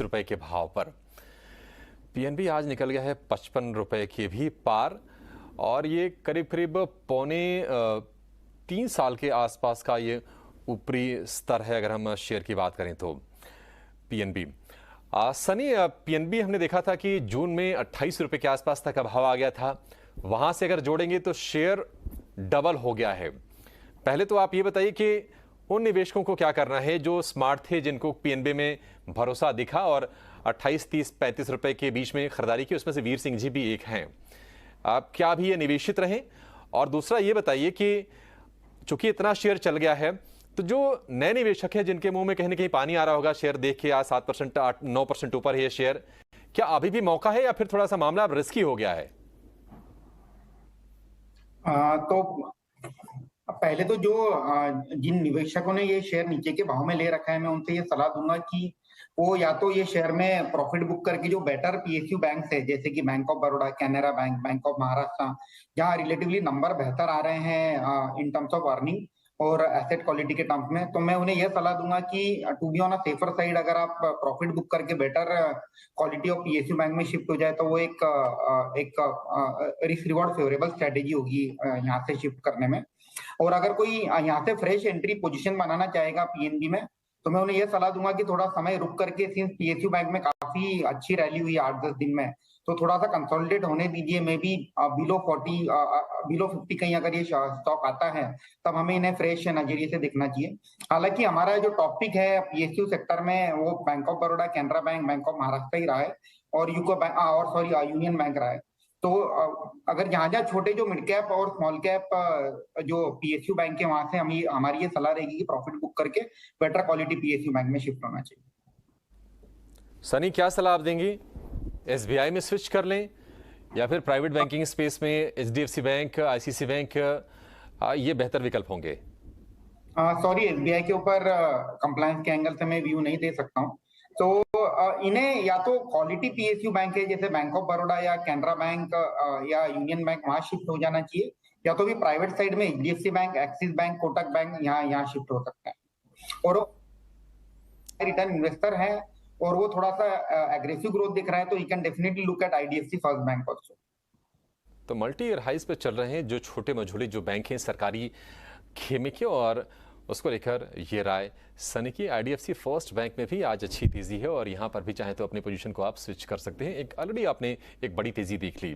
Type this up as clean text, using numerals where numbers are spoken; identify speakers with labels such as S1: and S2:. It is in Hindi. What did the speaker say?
S1: रुपए के भाव पर। पीएनबी आज निकल गया है 55 रुपए के भी पार और ये करीब करीब पौने 3 साल के आसपास का ये ऊपरी स्तर है अगर हम शेयर की बात करें तो। पीएनबी सनी, पीएनबी हमने देखा था कि जून में 28 रुपए के आसपास तक का भाव आ गया था। वहां से अगर जोड़ेंगे तो शेयर डबल हो गया है। पहले तो आप ये बताइए कि उन निवेशकों को क्या करना है जो स्मार्ट थे, जिनको पीएनबी में भरोसा दिखा और 28, 30, 35 रुपए के बीच में खरीदारी की, उसमें से वीर सिंह जी भी एक हैं। आप क्या भी ये निवेशित रहें? और दूसरा ये बताइए कि चूंकि इतना शेयर चल गया है तो जो नए निवेशक है जिनके मुंह में कहीं ना कहीं पानी आ रहा होगा शेयर देख के, आज 7%, 9% ऊपर है ये शेयर, क्या अभी भी मौका है या फिर थोड़ा सा मामला अब रिस्की हो गया है?
S2: तो पहले तो जो जिन निवेशकों ने ये शेयर नीचे के भाव में ले रखा है, मैं उनसे ये सलाह दूंगा कि वो या तो ये शेयर में प्रॉफिट बुक करके जो बेटर पीएसयू बैंक है जैसे कि bank of Baroda, Canara bank, bank of Maharashtra, जहाँ रिलेटिवली नंबर बेहतर आ रहे हैं इन टर्म्स ऑफ अर्निंग और एसेट क्वालिटी के टर्म्स में, तो मैं उन्हें यह सलाह दूंगा कि to be on a safer side अगर आप प्रॉफिट बुक करके better quality of PSU bank में शिफ्ट हो जाए तो वो एक रिस्क रिवॉर्ड फेवरेबल स्ट्रेटेजी होगी यहाँ से शिफ्ट करने में। और अगर कोई यहाँ से फ्रेश एंट्री पोजीशन बनाना चाहेगा पीएनबी में, तो मैं उन्हें यह सलाह दूंगा कि थोड़ा समय रुक करके, सिंस पीएसयू बैंक में काफी अच्छी रैली हुई 8-10 दिन में, तो थोड़ा सा कंसोलिडेट होने दीजिए। मे बी बिलो 50 कहीं अगर ये स्टॉक आता है तब हमें इन्हें फ्रेश नजरिए से देखना चाहिए। हालांकि हमारा जो टॉपिक है पीएसयू सेक्टर में वो bank of Baroda, Canara bank, bank of Maharashtra ही रहा है और यूको बैंक यूनियन बैंक रहा है। तो अगर जहां जहां छोटे जो मिड कैप और स्मॉल कैप जो पीएसयू बैंक है वहां से हमारी ये सलाह रहेगी कि प्रॉफिट बुक करके बेटर क्वालिटी पीएसयू बैंक में शिफ्ट होना चाहिए।
S1: सनी, क्या सलाह आप देंगी? एसबीआई में स्विच कर लें या फिर प्राइवेट बैंकिंग स्पेस में एचडीएफसी बैंक, आईसीसी बैंक ये बेहतर विकल्प होंगे?
S2: सॉरी, एसबीआई के ऊपर कंप्लायंस के एंगल से मैं व्यू नहीं दे सकता हूँ। तो इन्हें या तो क्वालिटी पीएसयू बैंक है जैसे बैंक ऑफ बड़ौदा या कैनरा बैंक या यूनियन बैंक, वहां शिफ्ट हो जाना चाहिए, या तो भी प्राइवेट साइड में HDFC bank, axis bank, Kotak bank यहाँ शिफ्ट हो सकता है। और रिटर्न इन्वेस्टर है और वो थोड़ा सा एग्रेसिव ग्रोथ दिख रहा है तो you can definitely look at IDFC first bank also.
S1: तो मल्टी ईयर हाइस पे चल रहे हैं जो छोटे मझोले जो बैंक हैं सरकारी खेमे के, और उसको लेकर ये राय सनी की। आईडीएफसी फर्स्ट बैंक में भी आज अच्छी तेजी है और यहां पर भी चाहे तो अपनी पोजीशन को आप स्विच कर सकते हैं। एक ऑलरेडी आपने एक बड़ी तेजी देख ली।